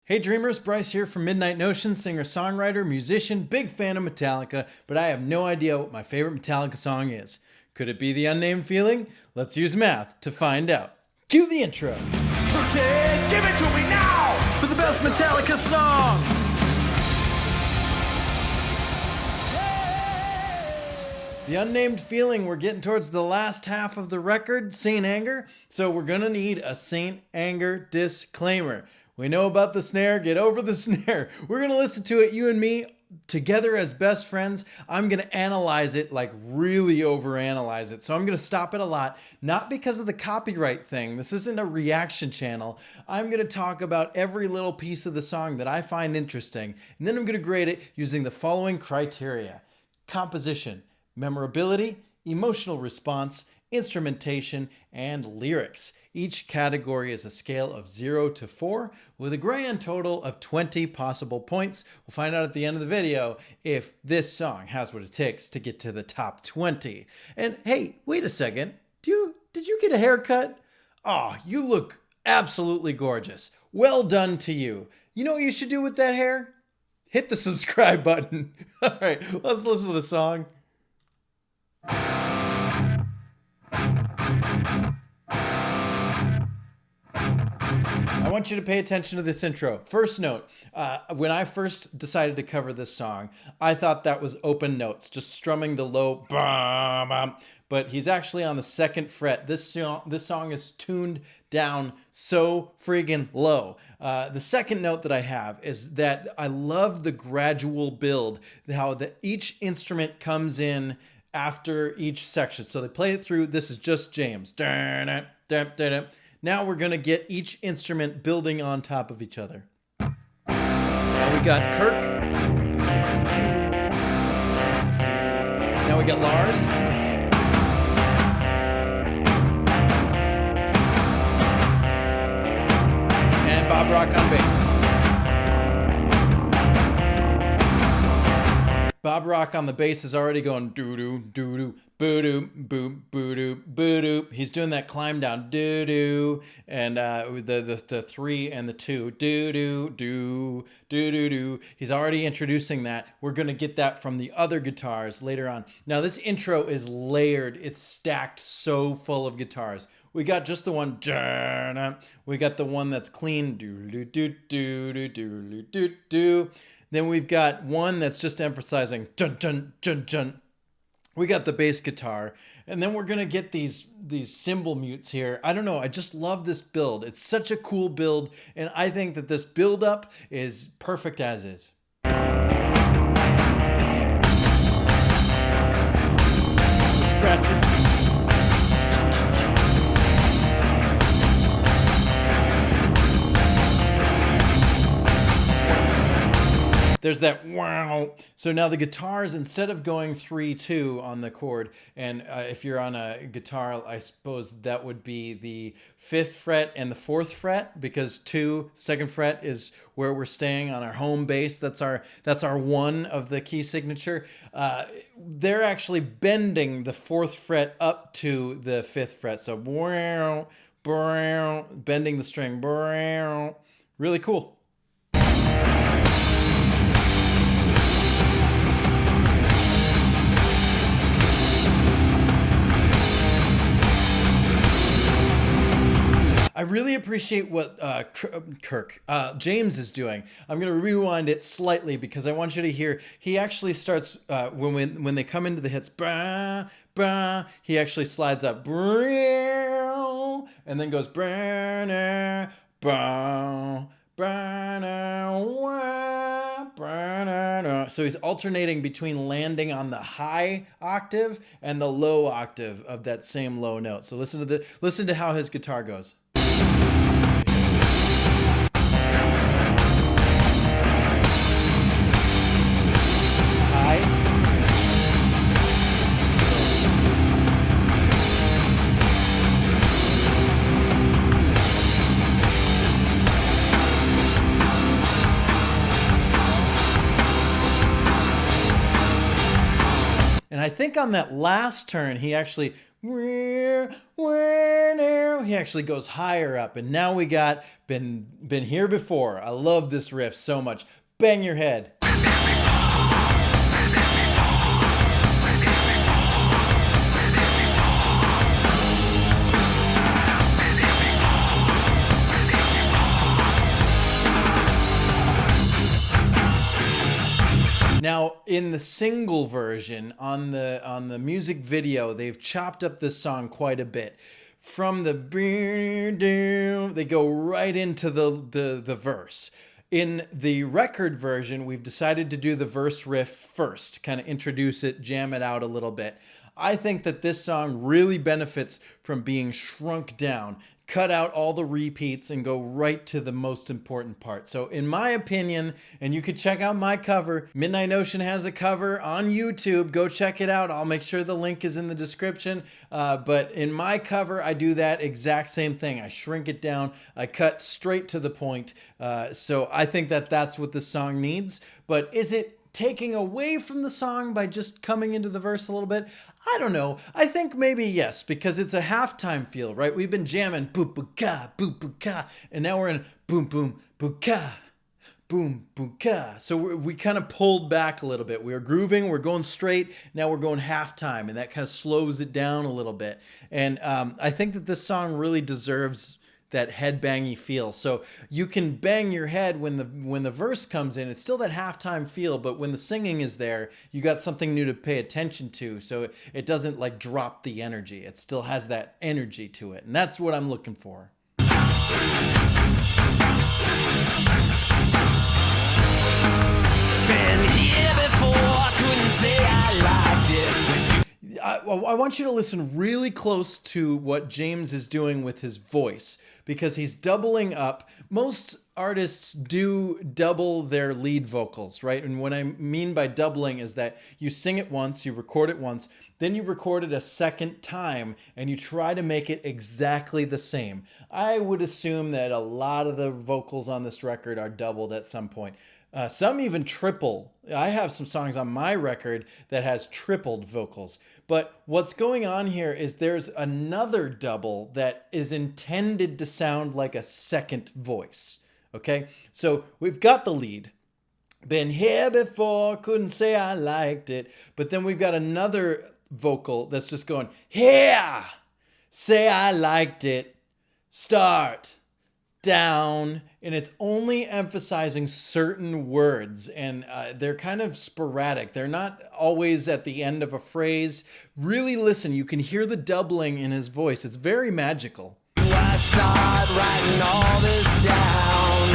Hey Dreamers, Bryce here from Midnight Notion, singer-songwriter, musician, big fan of Metallica, but I have no idea what my favorite Metallica song is. Could it be the Unnamed Feeling? Let's use math to find out. Cue the intro. So Ted, give it to me now! For the best Metallica song! The Unnamed Feeling, we're getting towards the last half of the record, Saint Anger, so we're gonna need a Saint Anger disclaimer. We know about the snare, get over the snare. We're gonna listen to it, you and me, together as best friends. I'm gonna analyze it, like really overanalyze it. So I'm gonna stop it a lot, not because of the copyright thing. This isn't a reaction channel. I'm gonna talk about every little piece of the song that I find interesting. And then I'm gonna grade it using the following criteria: composition, memorability, emotional response, instrumentation, and lyrics. Each category is a scale of 0 to 4 with a grand total of 20 possible points. We'll find out at the end of the video if this song has what it takes to get to the top 20. And hey, wait a second. Did you get a haircut? Oh, you look absolutely gorgeous. Well done to you. You know what you should do with that hair? Hit the subscribe button. All right, let's listen to the song. I want you to pay attention to this intro. First note, when I first decided to cover this song, I thought that was open notes, just strumming the low, but he's actually on the 2nd fret. This song is tuned down so friggin' low. The second note that I have is that I love the gradual build, how each instrument comes in after each section. So they play it through. This is just James. Now we're going to get each instrument building on top of each other. Now we got Kirk. Now we got Lars. And Bob Rock on bass. Bob Rock on the bass is already going doo-doo, doo-doo, boo-doo, boo, boo-doo, boo-doo. He's doing that climb down, doo-doo, and the 3 and the 2, doo-doo, doo, doo-doo-doo. He's already introducing that. We're going to get that from the other guitars later on. Now, this intro is layered. It's stacked so full of guitars. We got just the one, we got the one that's clean, doo-doo-doo-doo-doo-doo-doo-doo. Then we've got one that's just emphasizing dun dun dun dun. We got the bass guitar, and then we're gonna get these cymbal mutes here. I don't know, I just love this build. It's such a cool build, and I think that this build up is perfect as is. Scratches. There's that wow. So now the guitars, instead of going 3-2 on the chord, and if you're on a guitar, I suppose that would be the 5th fret and the 4th fret, because 2nd fret is where we're staying on our home bass. That's our 1 of the key signature. They're actually bending the 4th fret up to the 5th fret. So bending the string. Really cool. I really appreciate what James is doing. I'm going to rewind it slightly because I want you to hear. He actually starts when they come into the hits. Brah, brah, he actually slides up, brah, and then goes brah, brah, brah. So he's alternating between landing on the high octave and the low octave of that same low note. So listen to how his guitar goes. And I think on that last turn, he actually He actually goes higher up, and now we got been here before. I love this riff so much. Bang your head. Now, in the single version, on the music video, they've chopped up this song quite a bit. From the they go right into the verse. In the record version, we've decided to do the verse riff first, kind of introduce it, jam it out a little bit. I think that this song really benefits from being shrunk down. Cut out all the repeats and go right to the most important part. So in my opinion, and you could check out my cover, Midnight Ocean has a cover on YouTube. Go check it out. I'll make sure the link is in the description. But in my cover, I do that exact same thing. I shrink it down. I cut straight to the point. So I think that that's what this song needs. But is it taking away from the song by just coming into the verse a little bit? I don't know. I think maybe yes, because it's a halftime feel, right? We've been jamming boop boop ka, boop boop ka, and now we're in boom boom boop ka, boom boom ka. So we kind of pulled back a little bit. We were grooving, we're going straight, now we're going halftime, and that kind of slows it down a little bit. And I think that this song really deserves that headbangy feel. So you can bang your head when the verse comes in. It's still that halftime feel, but when the singing is there, you got something new to pay attention to. So it doesn't like drop the energy. It still has that energy to it. And that's what I'm looking for. Been here before, couldn't say I liked it. I want you to listen really close to what James is doing with his voice, because he's doubling up. Most artists do double their lead vocals, right? And what I mean by doubling is that you sing it once, you record it once, then you record it a second time, and you try to make it exactly the same. I would assume that a lot of the vocals on this record are doubled at some point. Some even triple. I have some songs on my record that has tripled vocals. But what's going on here is there's another double that is intended to sound like a second voice. Okay? So we've got the lead. Been here before, couldn't say I liked it. But then we've got another vocal that's just going, here, say I liked it, start, down, and it's only emphasizing certain words, and they're kind of sporadic. They're not always at the end of a phrase. Really listen, you can hear the doubling in his voice. It's very magical. I start writing all this down.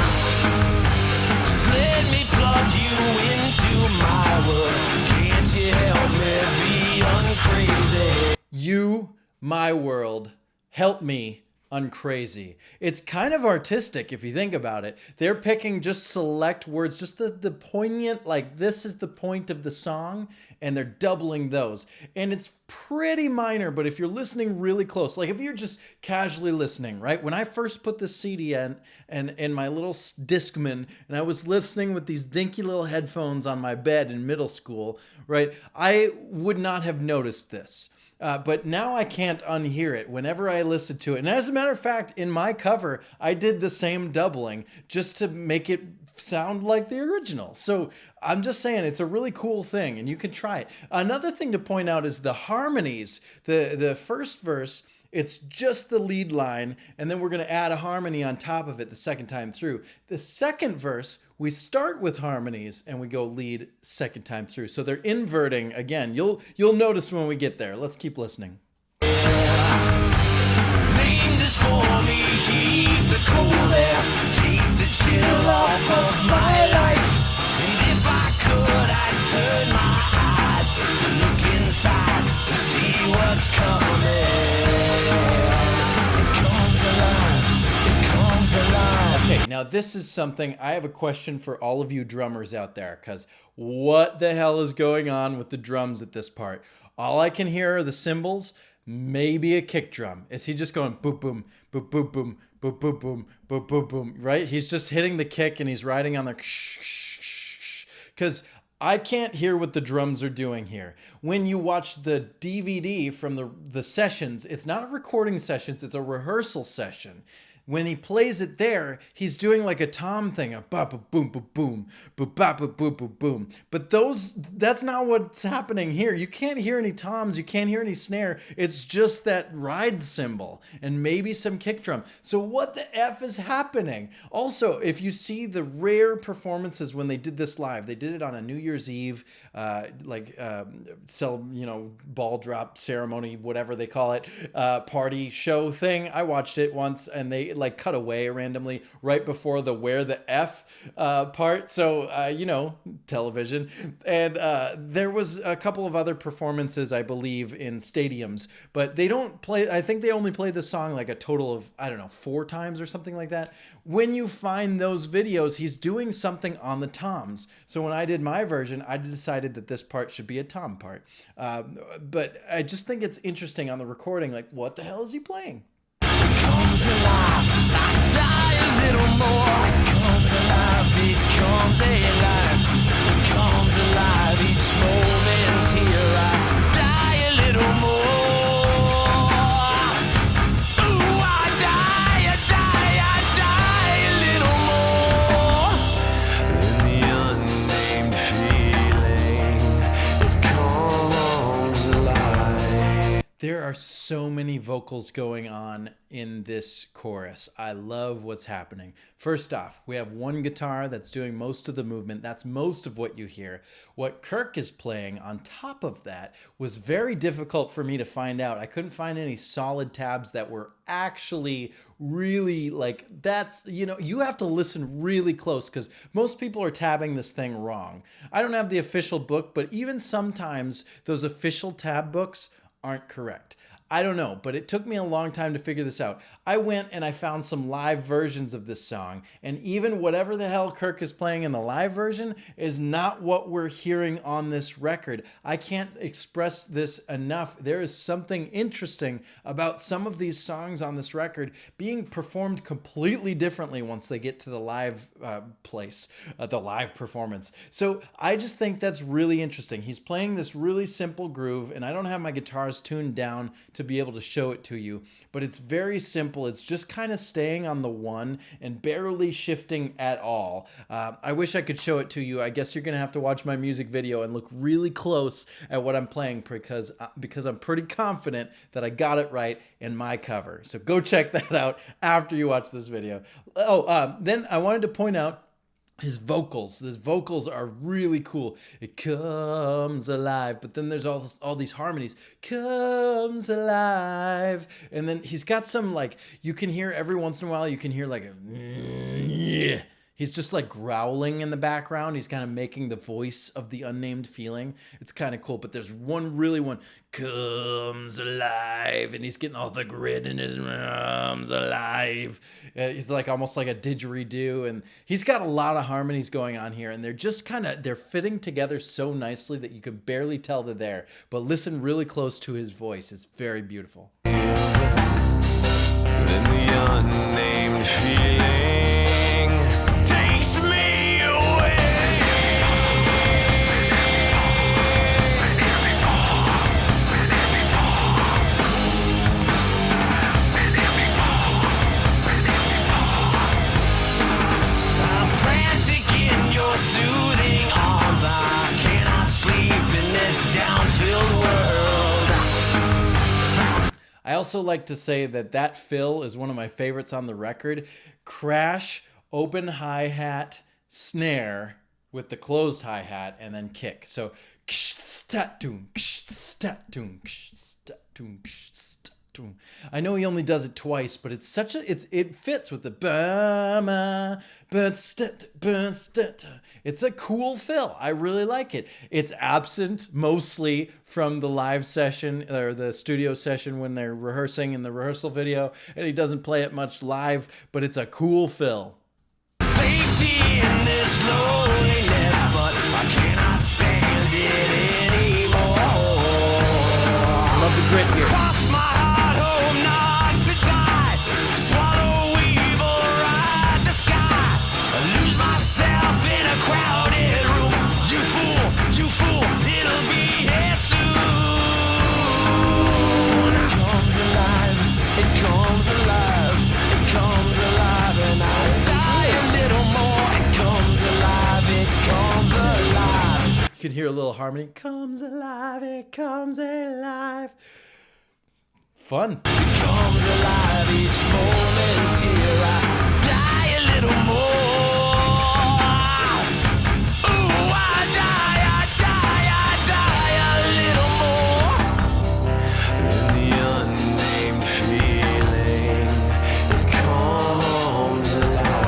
Just let me plug you into my world. Can't you help me be uncrazy? You, my world, help me uncrazy. It's kind of artistic if you think about it. They're picking just select words, just the poignant, like this is the point of the song, and they're doubling those. And it's pretty minor, but if you're listening really close, like if you're just casually listening, right? When I first put the CD in my little Discman, and I was listening with these dinky little headphones on my bed in middle school, right? I would not have noticed this. But now I can't unhear it whenever I listen to it. And as a matter of fact, in my cover, I did the same doubling just to make it sound like the original. So I'm just saying it's a really cool thing, and you can try it. Another thing to point out is the harmonies. The first verse, it's just the lead line, and then we're going to add a harmony on top of it the second time through. The second verse, we start with harmonies and we go lead second time through. So they're inverting again. You'll notice when we get there. Let's keep listening. Name this for me, keep the cold air, take the chill off of my life. And if I could, I'd turn my eyes to look inside to see what's coming. It comes alive, it comes alive. Okay, now this is something, I have a question for all of you drummers out there, because what the hell is going on with the drums at this part? All I can hear are the cymbals, maybe a kick drum. Is he just going boop boom, boop boop boom, boop boop boom, boop boop boom, right? He's just hitting the kick and he's riding on the because I can't hear what the drums are doing here. When you watch the DVD from the sessions, it's not a recording sessions, it's a rehearsal session. When he plays it there, he's doing like a tom thing, a ba ba boom ba boom, ba ba ba boom ba boom. But that's not what's happening here. You can't hear any toms, you can't hear any snare. It's just that ride cymbal and maybe some kick drum. So what the F is happening? Also, if you see the rare performances when they did this live, they did it on a New Year's Eve, ball drop ceremony, whatever they call it, party show thing. I watched it once, and they like cut away randomly right before the where the F part. So, television. And there was a couple of other performances, I believe, in stadiums, but they don't play. I think they only play the song like a total of, 4 times or something like that. When you find those videos, he's doing something on the toms. So when I did my version, I decided that this part should be a tom part. But I just think it's interesting on the recording, like, what the hell is he playing? Comes alive, I die a little more. It comes alive, it comes alive. It comes alive each moment here. I die a little more. Ooh, I die a little more. In the unnamed feeling, it comes alive. There are so many vocals going on in this chorus. I love what's happening. First off, we have one guitar that's doing most of the movement. That's most of what you hear. What Kirk is playing on top of that was very difficult for me to find out. I couldn't find any solid tabs that were actually really like, that's, you have to listen really close because most people are tabbing this thing wrong. I don't have the official book, but even sometimes those official tab books aren't correct. I don't know, but it took me a long time to figure this out. I went and I found some live versions of this song, and even whatever the hell Kirk is playing in the live version is not what we're hearing on this record. I can't express this enough. There is something interesting about some of these songs on this record being performed completely differently once they get to the live place, the live performance. So I just think that's really interesting. He's playing this really simple groove, and I don't have my guitars tuned down to be able to show it to you, but it's very simple. It's just kind of staying on the one and barely shifting at all. I wish I could show it to you. I guess you're gonna have to watch my music video and look really close at what I'm playing because I'm pretty confident that I got it right in my cover. So go check that out after you watch this video. Then I wanted to point out his vocals. His vocals are really cool. It comes alive, but then there's all these harmonies. Comes alive, and then he's got some, like, you can hear every once in a while. You can hear like a yeah. He's just like growling in the background. He's kind of making the voice of the unnamed feeling. It's kind of cool. But there's one comes alive, and he's getting all the grit in his arms alive. He's like almost like a didgeridoo, and he's got a lot of harmonies going on here, and they're just they're fitting together so nicely that you can barely tell they're there. But listen really close to his voice. It's very beautiful. Then the unnamed feeling takes me away. I'm frantic in your soothing arms. I cannot sleep in this down-filled world. I also like to say that fill is one of my favorites on the record. Crash, open hi-hat, snare with the closed hi-hat, and then kick. So I know he only does it twice, but it's it fits with the it's a cool fill. I really like it. It's absent mostly from the live session or the studio session when they're rehearsing in the rehearsal video, and he doesn't play it much live, but it's a cool fill. Safety in this loneliness, but I cannot stand it anymore. Love the grit here. Cross my heart home not to die. Swallow evil, ride the sky. I lose myself in a crowded room. You fool, can hear a little harmony. Comes alive, it comes alive. Fun. Comes alive each moment till I die a little more. Ooh, I die a little more. And the unnamed feeling, it comes alive.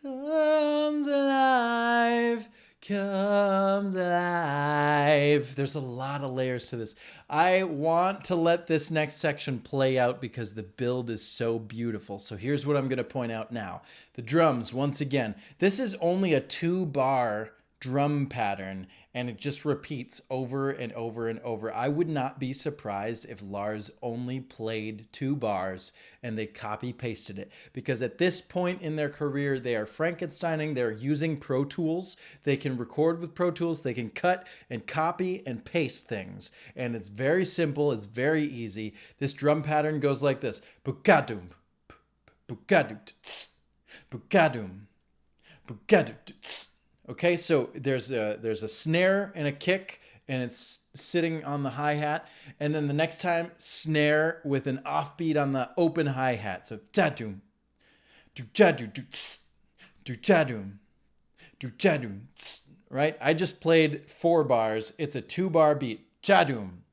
Comes alive, comes alive. There's a lot of layers to this. I want to let this next section play out because the build is so beautiful. So here's what I'm going to point out now. The drums, once again, this is only a 2-bar drum pattern, and it just repeats over and over and over. I would not be surprised if Lars only played 2 bars and they copy pasted it, because at this point in their career, they are Frankensteining, they're using Pro Tools. They can record with Pro Tools, they can cut and copy and paste things. And it's very simple, it's very easy. This drum pattern goes like this. Bukadum, bukadum, bukadum, bukadum. Okay, so there's a snare and a kick, and it's sitting on the hi-hat. And then the next time, snare with an offbeat on the open hi-hat. So jadum, do jadu, do jadum, do jadum, right? I just played 4 bars. It's a 2-bar beat. Jadum,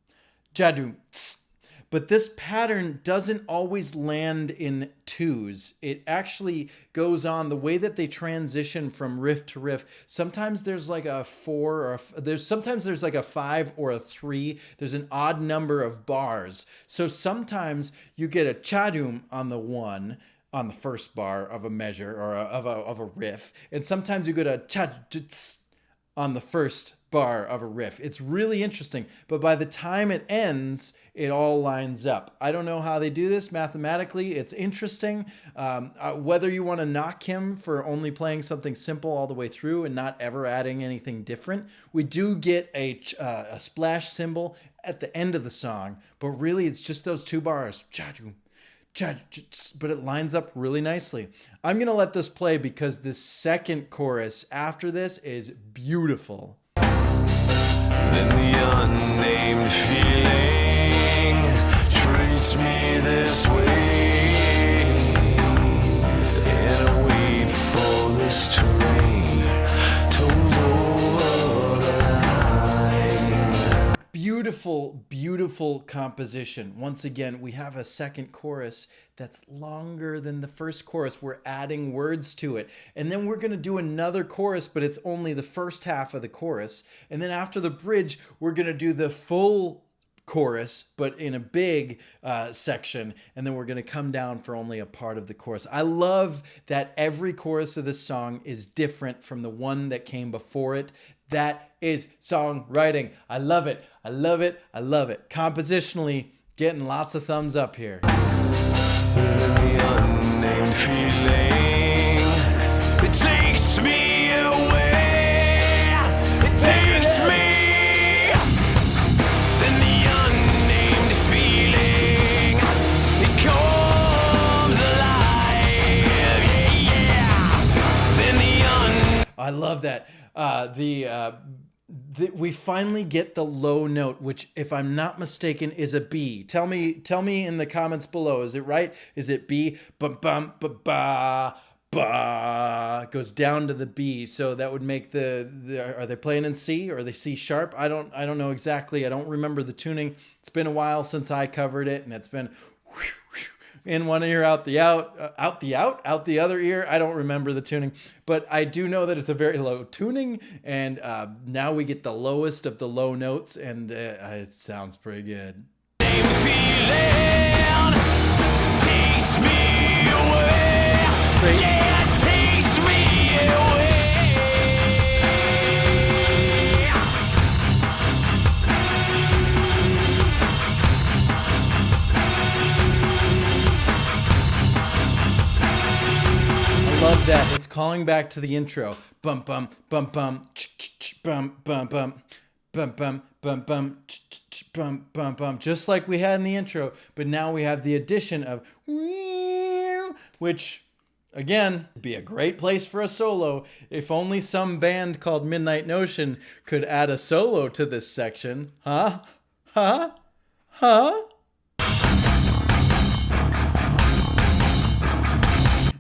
jadum, but this pattern doesn't always land in 2s. It actually goes on the way that they transition from riff to riff. Sometimes there's like a 4 or sometimes there's like a 5 or a 3. There's an odd number of bars. So sometimes you get a chadum on the 1 on the first bar of a measure or of a riff, and sometimes you get a chad on the first bar of a riff. It's really interesting, but by the time it ends, it all lines up. I don't know how they do this mathematically. It's interesting. Whether you want to knock him for only playing something simple all the way through and not ever adding anything different, we do get a splash cymbal at the end of the song, but really it's just those 2 bars. But it lines up really nicely. I'm going to let this play because the second chorus after this is beautiful. Then the unnamed feeling treats me this way, and I wait for this train to over the line. Beautiful, beautiful composition. Once again, we have a second chorus that's longer than the first chorus. We're adding words to it. And then we're going to do another chorus, but it's only the first half of the chorus. And then after the bridge, we're going to do the full chorus, but in a big section. And then we're going to come down for only a part of the chorus. I love that every chorus of this song is different from the one that came before it. That is songwriting. I love it. I love it. I love it. Compositionally, getting lots of thumbs up here. The unnamed feeling, it takes me away, it takes me. Then the unnamed feeling, it comes alive, yeah. Then I love that. We finally get the low note, which, if I'm not mistaken, is a B. Tell me in the comments below. Is it right? Is it B? Bum bum ba ba ba. Goes down to the B. So that would make are they playing in C or are they C sharp? I don't know exactly. I don't remember the tuning. It's been a while since I covered it, and it's been in one ear, out the other ear. I don't remember the tuning, but I do know that it's a very low tuning, and now we get the lowest of the low notes, and it sounds pretty good. Straight. Love that. It's calling back to the intro. Bum bum bum bum bum bum bum bum bum bum bum bum bum bum, just like we had in the intro, but now we have the addition of which Again, it'd be a great place for a solo. If only some band called Midnight Notion could add a solo to this section. Huh? Huh? Huh?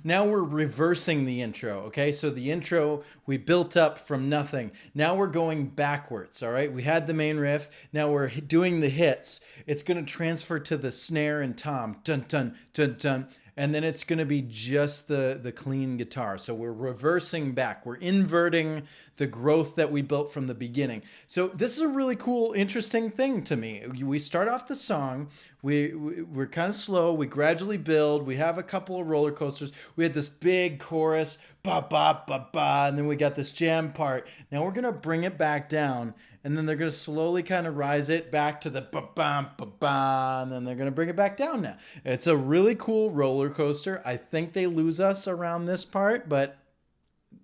Now we're reversing the intro, okay? So the intro, we built up from nothing. Now we're going backwards, all right? We had the main riff. Now we're doing the hits. It's going to transfer to the snare and tom. Dun, dun, dun, dun. And then it's going to be just the clean guitar. So we're reversing back. We're inverting the growth that we built from the beginning. So this is a really cool, interesting thing to me. We start off the song. We're kind of slow. We gradually build. We have a couple of roller coasters. We had this big chorus, ba ba ba ba, and then we got this jam part. Now we're going to bring it back down. And then they're going to slowly kind of rise it back to the ba-bam, ba-ba, and then they're going to bring it back down now. It's a really cool roller coaster. I think they lose us around this part, but,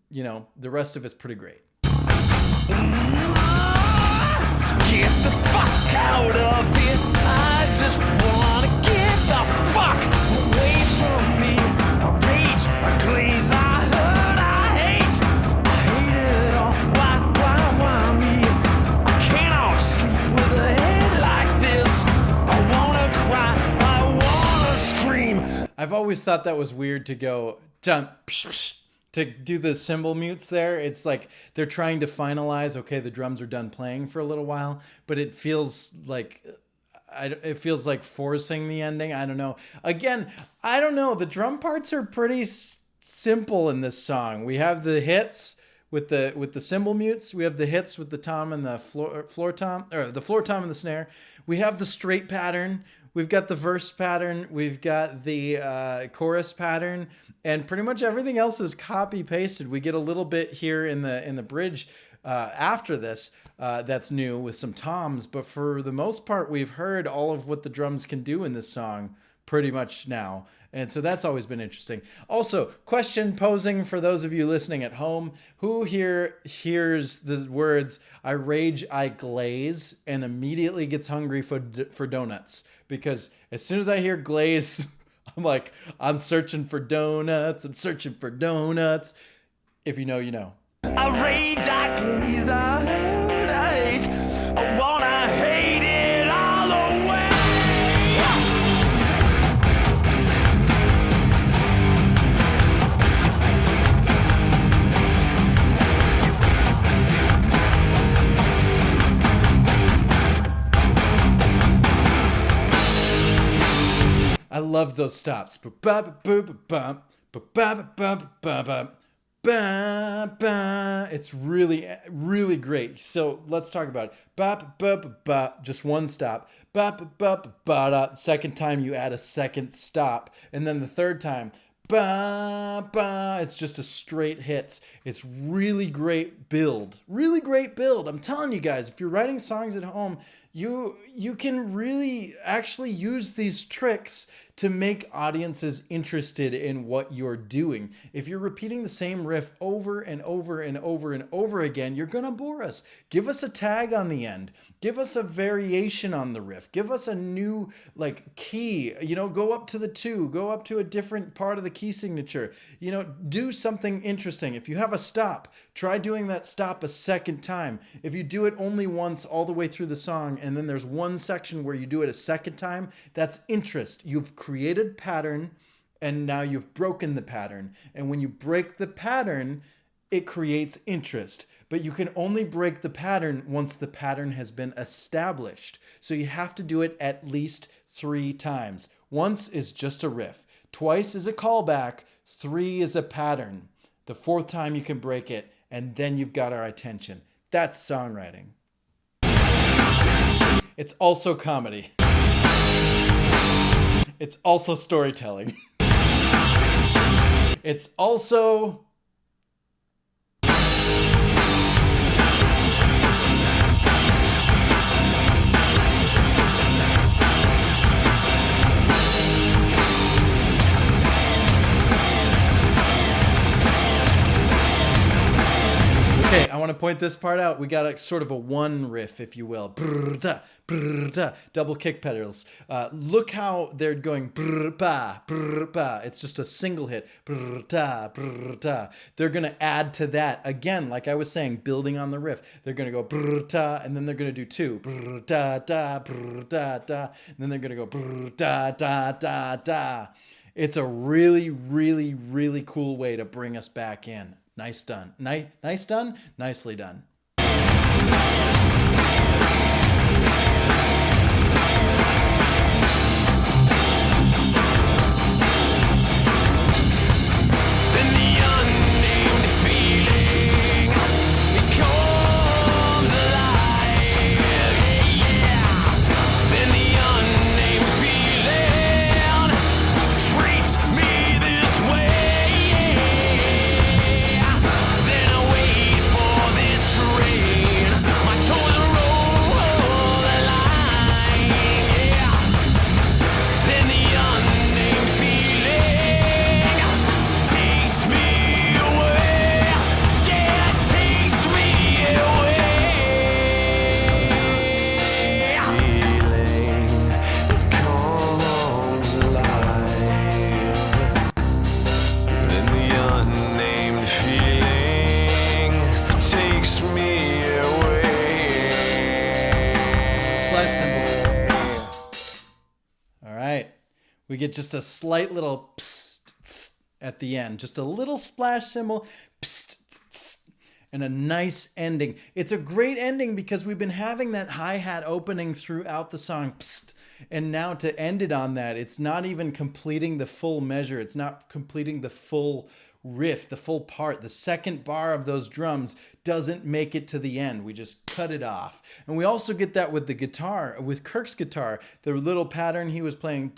you know, the rest of it's pretty great. Get the fuck out of it. I just wanna get the fuck away from me. A rage, a glaze, I hurt, I hate it all. Why me? I cannot sleep with a head like this. I wanna cry, I wanna scream. I've always thought that was weird to go dun, psh, psh, to do the cymbal mutes there. It's like they're trying to finalize, okay, the drums are done playing for a little while, but it feels like forcing the ending. I don't know. Again, I don't know. The drum parts are pretty simple in this song. We have the hits with the cymbal mutes. We have the hits with the tom and the floor tom, or the floor tom and the snare. We have the straight pattern. We've got the verse pattern. We've got the chorus pattern, and pretty much everything else is copy pasted. We get a little bit here in the bridge after this that's new with some toms, but for the most part, we've heard all of what the drums can do in this song pretty much now. And so that's always been interesting. Also, question posing for those of you listening at home, who here hears the words, I rage, I glaze, and immediately gets hungry for donuts? Because as soon as I hear glaze, I'm like, I'm searching for donuts. I'm searching for donuts. If you know, you know. I rage, I glaze, I hurt, I hate. I wanna hate it all away. I love those stops. It's really, really great. So let's talk about it. Just one stop. Second time you add a second stop. And then the third time, it's just a straight hits. It's really great build. Really great build. I'm telling you guys, if you're writing songs at home, you can really actually use these tricks to make audiences interested in what you're doing. If you're repeating the same riff over and over and over and over again, you're gonna bore us. Give us a tag on the end. Give us a variation on the riff. Give us a new key. Go up to the 2. Go up to a different part of the key signature. Do something interesting. If you have a stop, try doing that stop a second time. If you do it only once all the way through the song, and then there's one section where you do it a second time, that's interest. You've created pattern, and now you've broken the pattern. And when you break the pattern, it creates interest. But you can only break the pattern once the pattern has been established. So you have to do it at least 3 times. Once is just a riff. Twice is a callback. 3 is a pattern. The 4th time you can break it, and then you've got our attention. That's songwriting. It's also comedy. It's also storytelling. It's also... Okay, I want to point this part out. We got a sort of a one riff, if you will. Brr-da, brr-da, double kick pedals. Look how they're going brr-ba, brr-ba. It's just a single hit. Brr-da, brr-da. They're going to add to that. Again, like I was saying, building on the riff. They're going to go brr-da, and then they're going to do two. Brr-da-da, brr-da-da. And then they're going to go brr-da-da-da-da. It's a really, really, really cool way to bring us back in. Nice done. Nice done? Nicely done. Then the unnamed feeling, it comes alive. Yeah. Then the unnamed feeling treats me this way. Then I wait for this train, my toes roll the line. Yeah. Then the unnamed feeling takes me away. Yeah, it takes me away. Feeling it comes alive. Then the unnamed feeling takes me away. Splash cymbal. All right. We get just a slight little psst, tss at the end. Just a little splash cymbal. Psst, tss, and a nice ending. It's a great ending because we've been having that hi-hat opening throughout the song. Psst. And now to end it on that, it's not even completing the full measure. It's not completing the full riff, the full part. The second bar of those drums doesn't make it to the end. We just cut it off. And we also get that with the guitar, with Kirk's guitar, the little pattern he was playing.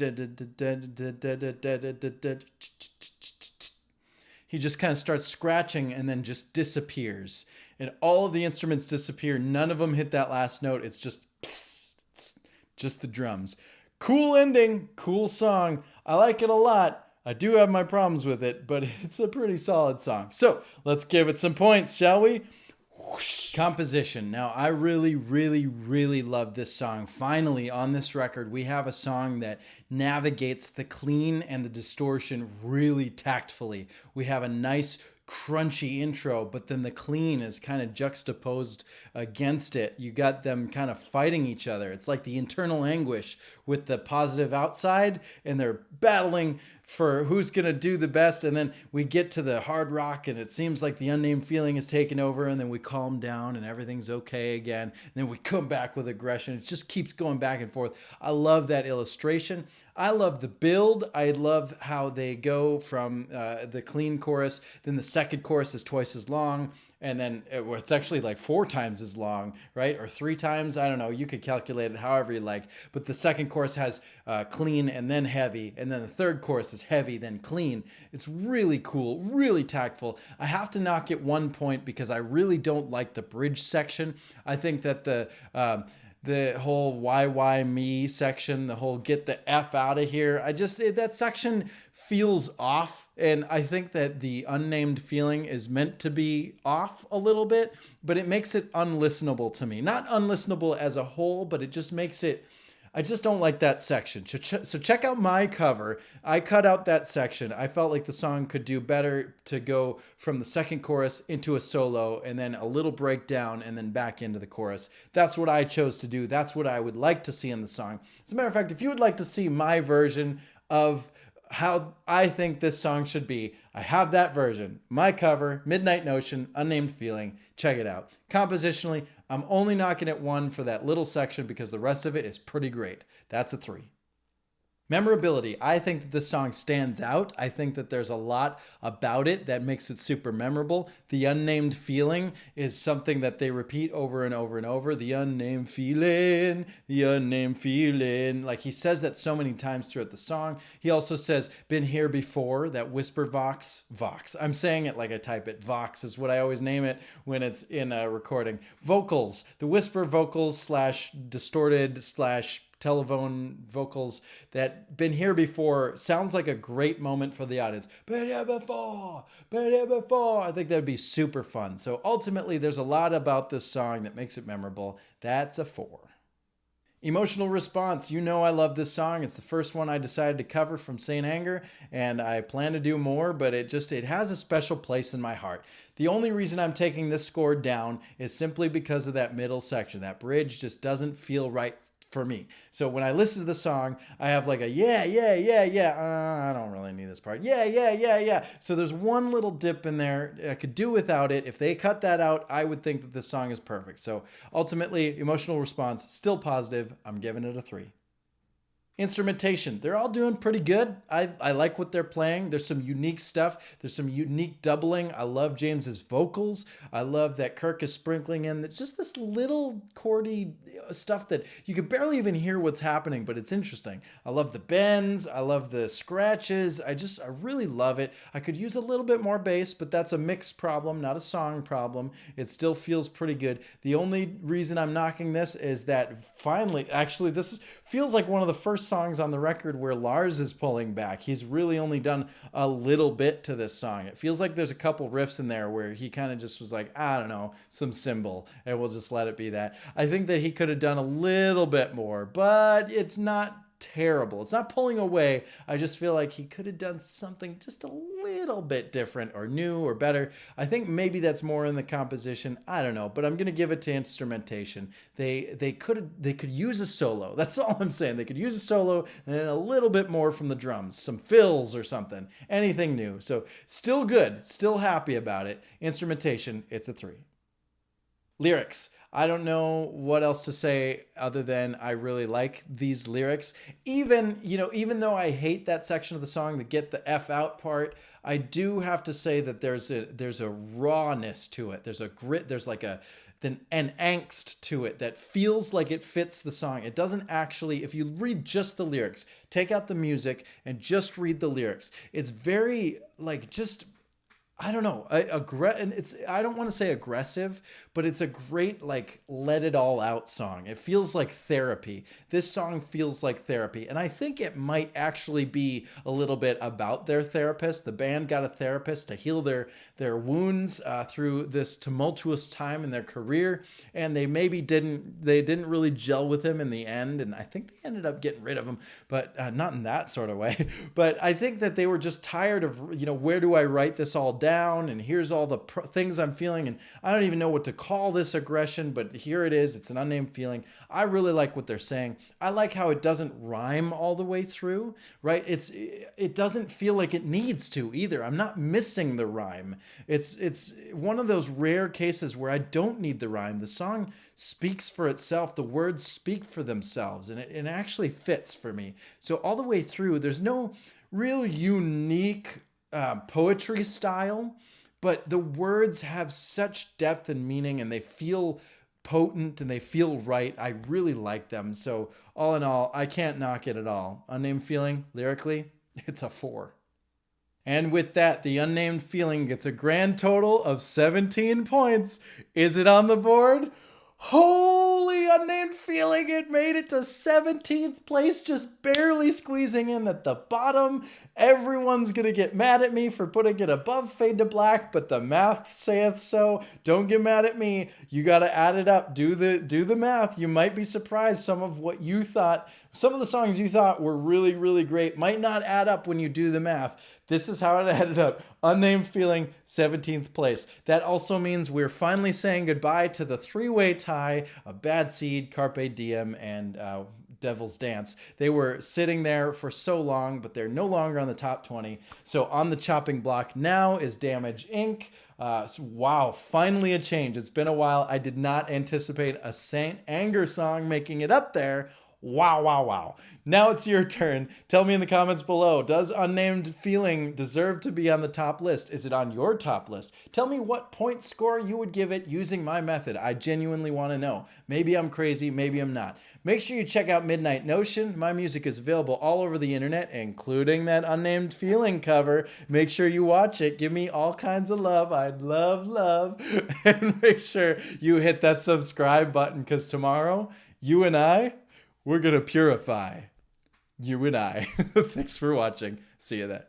He just kind of starts scratching and then just disappears. And all of the instruments disappear. None of them hit that last note. It's just just the drums. Cool ending, cool song. I like it a lot. I do have my problems with it, but it's a pretty solid song. So let's give it some points, shall we? Whoosh. Composition. Now, I really, really, really love this song. Finally, on this record, we have a song that navigates the clean and the distortion really tactfully. We have a nice crunchy intro, but then the clean is kind of juxtaposed against it. You got them kind of fighting each other. It's like the internal anguish with the positive outside, and they're battling for who's going to do the best. And then we get to the hard rock, and it seems like the unnamed feeling is taken over, and then we calm down and everything's okay again. And then we come back with aggression. It just keeps going back and forth. I love that illustration. I love the build. I love how they go from the clean chorus. Then the second chorus is twice as long. And then it's actually like 4 times as long, right? Or 3 times. I don't know. You could calculate it however you like. But the second chorus has clean and then heavy. And then the third chorus is heavy, then clean. It's really cool, really tactful. I have to knock it 1 point because I really don't like the bridge section. I think that the whole why me section, the whole get the F out of here, that section feels off. And I think that the unnamed feeling is meant to be off a little bit, but it makes it unlistenable to me. Not unlistenable as a whole, but it just makes it, I just don't like that section. So check out my cover. I cut out that section. I felt like the song could do better to go from the second chorus into a solo and then a little breakdown and then back into the chorus. That's what I chose to do. That's what I would like to see in the song. As a matter of fact, if you would like to see my version of how I think this song should be, I have that version. My cover, Midnight Notion, Unnamed Feeling. Check it out. Compositionally, I'm only knocking it 1 for that little section because the rest of it is pretty great. That's a 3. Memorability. I think that this song stands out. I think that there's a lot about it that makes it super memorable. The unnamed feeling is something that they repeat over and over and over. The unnamed feeling, the unnamed feeling. Like he says that so many times throughout the song. He also says, been here before, that whisper vox. I'm saying it like I type it. Vox is what I always name it when it's in a recording. Vocals. The whisper vocals / distorted / telephone vocals that been here before. Sounds like a great moment for the audience. Been here before, been here before. I think that'd be super fun. So ultimately, there's a lot about this song that makes it memorable. That's a 4. Emotional response. You know I love this song. It's the first one I decided to cover from Saint Anger, and I plan to do more, but it has a special place in my heart. The only reason I'm taking this score down is simply because of that middle section. That bridge just doesn't feel right for me. So when I listen to the song, I have like a yeah. I don't really need this part. Yeah. So there's one little dip in there. I could do without it. If they cut that out, I would think that this song is perfect. So ultimately, emotional response, still positive. I'm giving it a 3. Instrumentation, they're all doing pretty good. I like what they're playing. There's some unique stuff. There's some unique doubling. I love James's vocals. I love that Kirk is sprinkling in just this little chordy stuff that you could barely even hear what's happening, but it's interesting. I love the bends. I love the scratches. I really love it. I could use a little bit more bass, but that's a mix problem, not a song problem. It still feels pretty good. The only reason I'm knocking this is that finally, actually, feels like one of the first songs on the record where Lars is pulling back. He's really only done a little bit to this song. It feels like there's a couple riffs in there where he kind of just was like, I don't know, some cymbal, and we'll just let it be that. I think that he could have done a little bit more, but it's not terrible. It's not pulling away. I just feel like he could have done something just a little bit different or new or better. I think maybe that's more in the composition. I don't know, but I'm going to give it to instrumentation. They could use a solo. That's all I'm saying. They could use a solo and then a little bit more from the drums, some fills or something, anything new. So still good, still happy about it. Instrumentation, it's a 3. Lyrics. I don't know what else to say other than I really like these lyrics. Even though I hate that section of the song, the get the F out part, I do have to say that there's a rawness to it. There's a grit, there's like an angst to it that feels like it fits the song. It doesn't actually, if you read just the lyrics, take out the music and just read the lyrics, it's very like just, I don't know, I don't want to say aggressive, but it's a great, like, let it all out song. It feels like therapy. This song feels like therapy. And I think it might actually be a little bit about their therapist. The band got a therapist to heal their wounds through this tumultuous time in their career. And they didn't really gel with him in the end. And I think they ended up getting rid of him, but not in that sort of way. But I think that they were just tired of, where do I write this all down? And here's all the things I'm feeling, and I don't even know what to call this aggression, but here it is. It's an unnamed feeling. I really like what they're saying. I like how it doesn't rhyme all the way through, right? It doesn't feel like it needs to either. I'm not missing the rhyme. It's one of those rare cases where I don't need the rhyme. The song speaks for itself. The words speak for themselves, and it actually fits for me. So all the way through, there's no real unique poetry style, but the words have such depth and meaning, and they feel potent and they feel right. I really like them. So all in all, I can't knock it at all. Unnamed Feeling, lyrically, it's a 4. And with that, the Unnamed Feeling gets a grand total of 17 points. Is it on the board? Holy Unnamed Feeling, it made it to 17th place, just barely squeezing in at the bottom. Everyone's gonna get mad at me for putting it above Fade to Black, but the math saith so. Don't get mad at me. You gotta add it up. Do the math. You might be surprised some of the songs you thought were really, really great might not add up when you do the math. This is how it added up. Unnamed Feeling, 17th place. That also means we're finally saying goodbye to the 3-way tie of Bad Seed, Carpe Diem, and Devil's Dance. They were sitting there for so long, but they're no longer on the top 20. So on the chopping block now is Damage Inc. Wow, finally a change. It's been a while. I did not anticipate a Saint Anger song making it up there. Wow. Now it's your turn. Tell me in the comments below, does Unnamed Feeling deserve to be on the top list? Is it on your top list? Tell me what point score you would give it using my method. I genuinely want to know. Maybe I'm crazy, maybe I'm not. Make sure you check out Midnight Notion. My music is available all over the internet, including that Unnamed Feeling cover. Make sure you watch it. Give me all kinds of love. I'd love. And make sure you hit that subscribe button, because tomorrow, you and I, we're going to purify you and I. Thanks for watching. See you then.